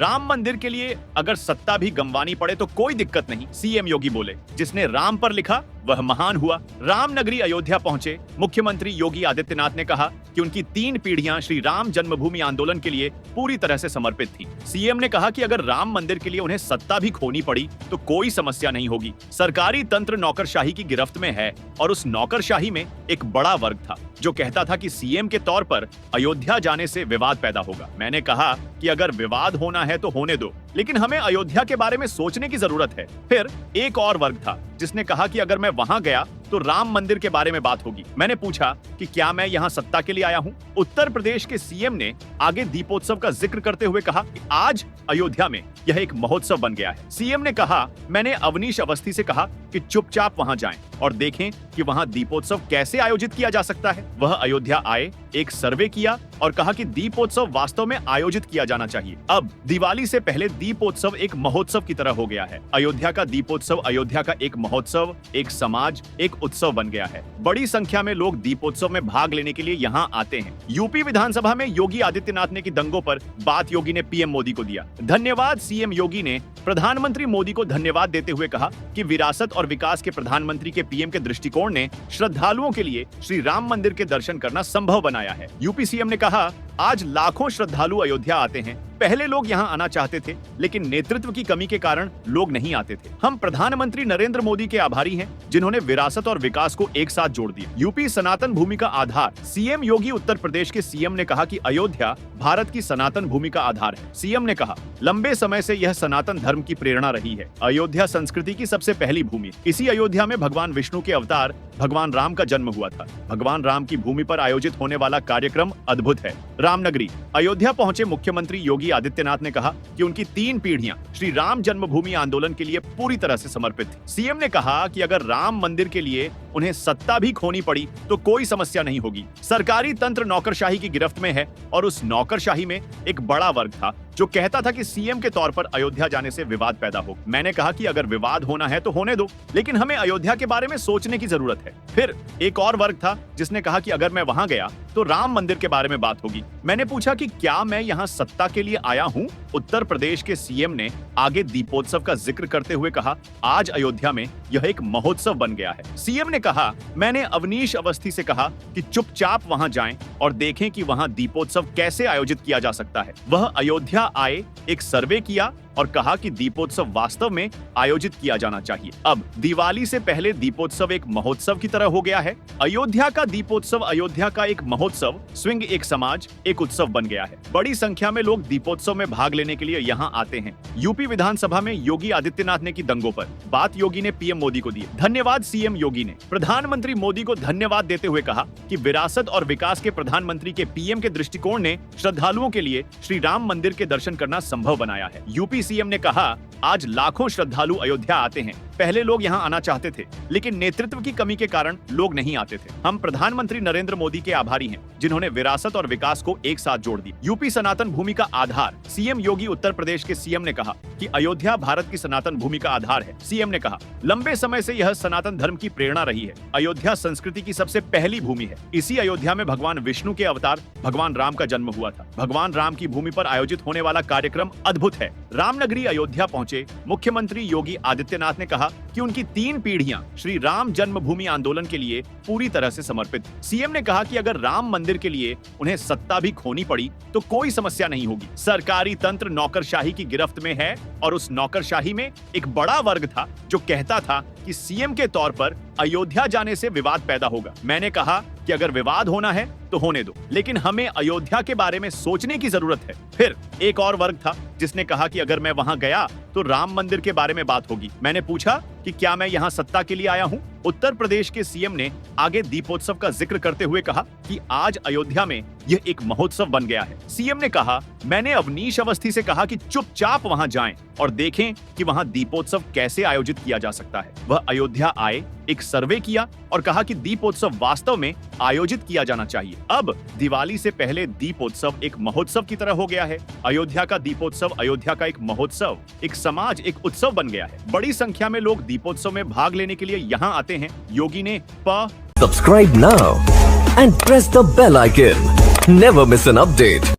राम मंदिर के लिए अगर सत्ता भी गंवानी पड़े तो कोई दिक्कत नहीं, सीएम योगी बोले। जिसने राम पर लिखा वह महान हुआ। राम नगरी अयोध्या पहुंचे मुख्यमंत्री योगी आदित्यनाथ ने कहा कि उनकी 3 पीढ़ियां श्री राम जन्मभूमि आंदोलन के लिए पूरी तरह से समर्पित थी। सीएम ने कहा कि अगर राम मंदिर के लिए उन्हें सत्ता भी खोनी पड़ी तो कोई समस्या नहीं होगी। सरकारी तंत्र नौकरशाही की गिरफ्त में है और उस नौकरशाही में एक बड़ा वर्ग था जो कहता था कि सीएम के तौर पर अयोध्या जाने से विवाद पैदा होगा। मैंने कहा कि अगर विवाद होना है तो होने दो, लेकिन हमें अयोध्या के बारे में सोचने की जरूरत है। फिर एक और वर्ग था जिसने कहा कि अगर मैं वहां गया तो राम मंदिर के बारे में बात होगी। मैंने पूछा कि क्या मैं यहाँ सत्ता के लिए आया हूँ। उत्तर प्रदेश के सीएम ने आगे दीपोत्सव का जिक्र करते हुए कहा कि आज अयोध्या में यह एक महोत्सव बन गया है। सीएम ने कहा, मैंने अवनीश अवस्थी से कहा कि चुपचाप वहां जाएं और देखें कि वहां दीपोत्सव कैसे आयोजित किया जा सकता है। वह अयोध्या आए, एक सर्वे किया और कहा कि दीपोत्सव वास्तव में आयोजित किया जाना चाहिए। अब दिवाली से पहले दीपोत्सव एक महोत्सव की तरह हो गया है। अयोध्या का दीपोत्सव अयोध्या का एक महोत्सव, एक समाज, एक उत्सव बन गया है। बड़ी संख्या में लोग दीपोत्सव में भाग लेने के लिए यहाँ आते हैं। यूपी विधानसभा में योगी आदित्यनाथ ने की दंगों पर बात योगी ने पीएम मोदी को दिया। धन्यवाद। सीएम योगी ने प्रधानमंत्री मोदी को धन्यवाद देते हुए कहा कि विरासत और विकास के प्रधानमंत्री के पीएम के दृष्टिकोण ने श्रद्धालुओं के लिए श्री राम मंदिर के दर्शन करना संभव बनाया है। यूपी सीएम ने कहा, आज लाखों श्रद्धालु अयोध्या आते हैं। पहले लोग यहाँ आना चाहते थे, लेकिन नेतृत्व की कमी के कारण लोग नहीं आते थे। हम प्रधानमंत्री नरेंद्र मोदी के आभारी हैं, जिन्होंने विरासत और विकास को एक साथ जोड़ दिया। यूपी सनातन भूमि का आधार। सीएम योगी उत्तर प्रदेश के सीएम ने कहा कि अयोध्या भारत की सनातन भूमि का आधार है। सीएम ने कहा, लंबे समय से यह सनातन धर्म की प्रेरणा रही है। अयोध्या संस्कृति की सबसे पहली भूमि। इसी अयोध्या में भगवान विष्णु के अवतार भगवान राम का जन्म हुआ था। भगवान राम की भूमि पर आयोजित होने वाला कार्यक्रम अद्भुत है। रामनगरी अयोध्या पहुंचे मुख्यमंत्री योगी आदित्यनाथ ने कहा कि उनकी 3 पीढ़ियां श्री राम जन्मभूमि आंदोलन के लिए पूरी तरह से समर्पित थी। सीएम ने कहा कि अगर राम मंदिर के लिए उन्हें सत्ता भी खोनी पड़ी तो कोई समस्या नहीं होगी। सरकारी तंत्र नौकरशाही की गिरफ्त में है और उस नौकरशाही में एक बड़ा वर्ग था जो कहता था कि सीएम के तौर पर अयोध्या जाने से विवाद पैदा हो। मैंने कहा कि अगर विवाद होना है तो होने दो, लेकिन हमें अयोध्या के बारे में सोचने की जरूरत है। फिर एक और वर्ग था जिसने कहा कि अगर मैं वहां गया तो राम मंदिर के बारे में बात होगी। मैंने पूछा कि क्या मैं यहाँ सत्ता के लिए आया हूँ। उत्तर प्रदेश के सीएम ने आगे दीपोत्सव का जिक्र करते हुए कहा, आज अयोध्या में यह एक महोत्सव बन गया है। सीएम ने कहा, मैंने अवनीश अवस्थी से कहा कि चुपचाप वहां जाएं और देखें कि वहां दीपोत्सव कैसे आयोजित किया जा सकता है। वह अयोध्या आए, एक सर्वे किया और कहा कि दीपोत्सव वास्तव में आयोजित किया जाना चाहिए। अब दिवाली से पहले दीपोत्सव एक महोत्सव की तरह हो गया है। अयोध्या का दीपोत्सव अयोध्या का एक महोत्सव, स्विंग एक समाज, एक उत्सव बन गया है। बड़ी संख्या में लोग दीपोत्सव में भाग लेने के लिए यहाँ आते हैं। यूपी विधानसभा में योगी आदित्यनाथ ने की दंगों पर बात योगी ने पीएम मोदी को दी। धन्यवाद। सीएम योगी ने प्रधानमंत्री मोदी को धन्यवाद देते हुए कहा कि विरासत और विकास के प्रधानमंत्री के पीएम के दृष्टिकोण ने श्रद्धालुओं के लिए श्री राम मंदिर के दर्शन करना संभव बनाया है। यूपी सीएम ने कहा, आज लाखों श्रद्धालु अयोध्या आते हैं। पहले लोग यहाँ आना चाहते थे, लेकिन नेतृत्व की कमी के कारण लोग नहीं आते थे। हम प्रधानमंत्री नरेंद्र मोदी के आभारी हैं, जिन्होंने विरासत और विकास को एक साथ जोड़ दिया। यूपी सनातन भूमि का आधार। सीएम योगी उत्तर प्रदेश के सीएम ने कहा कि अयोध्या भारत की सनातन भूमि का आधार है। सीएम ने कहा, लंबे समय से यह सनातन धर्म की प्रेरणा रही है। अयोध्या संस्कृति की सबसे पहली भूमि है। इसी अयोध्या में भगवान विष्णु के अवतार भगवान राम का जन्म हुआ था। भगवान राम की भूमि पर आयोजित होने वाला कार्यक्रम अद्भुत है। रामनगरी अयोध्या पहुंचे मुख्यमंत्री योगी आदित्यनाथ ने कहा कि उनकी 3 पीढ़ियां श्री राम जन्मभूमि आंदोलन के लिए पूरी तरह से समर्पित। सीएम ने कहा कि अगर राम मंदिर के लिए उन्हें सत्ता भी खोनी पड़ी तो कोई समस्या नहीं होगी। सरकारी तंत्र नौकरशाही की गिरफ्त में है और उस नौकरशाही में एक बड़ा वर्ग था जो कहता था कि सीएम के तौर पर अयोध्या जाने से विवाद पैदा होगा। मैंने कहा कि अगर विवाद होना है तो होने दो, लेकिन हमें अयोध्या के बारे में सोचने की जरूरत है। फिर एक और वर्ग था जिसने कहा कि अगर मैं वहां गया तो राम मंदिर के बारे में बात होगी। मैंने पूछा कि क्या मैं यहाँ सत्ता के लिए आया हूँ। उत्तर प्रदेश के सीएम ने आगे दीपोत्सव का जिक्र करते हुए कहा कि आज अयोध्या में यह एक महोत्सव बन गया है। सीएम ने कहा, मैंने अवनीश अवस्थी से कहा कि चुपचाप वहां जाएं और देखें कि वहां दीपोत्सव कैसे आयोजित किया जा सकता है। वह अयोध्या आए, एक सर्वे किया और कहा कि दीपोत्सव वास्तव में आयोजित किया जाना चाहिए। अब दिवाली से पहले दीपोत्सव एक महोत्सव की तरह हो गया है। अयोध्या का दीपोत्सव अयोध्या का एक महोत्सव, एक समाज, एक उत्सव बन गया है। बड़ी संख्या में लोग दीपोत्सव में भाग लेने के लिए यहाँ आते हैं। योगी ने Subscribe now and press the bell icon. Never miss an update.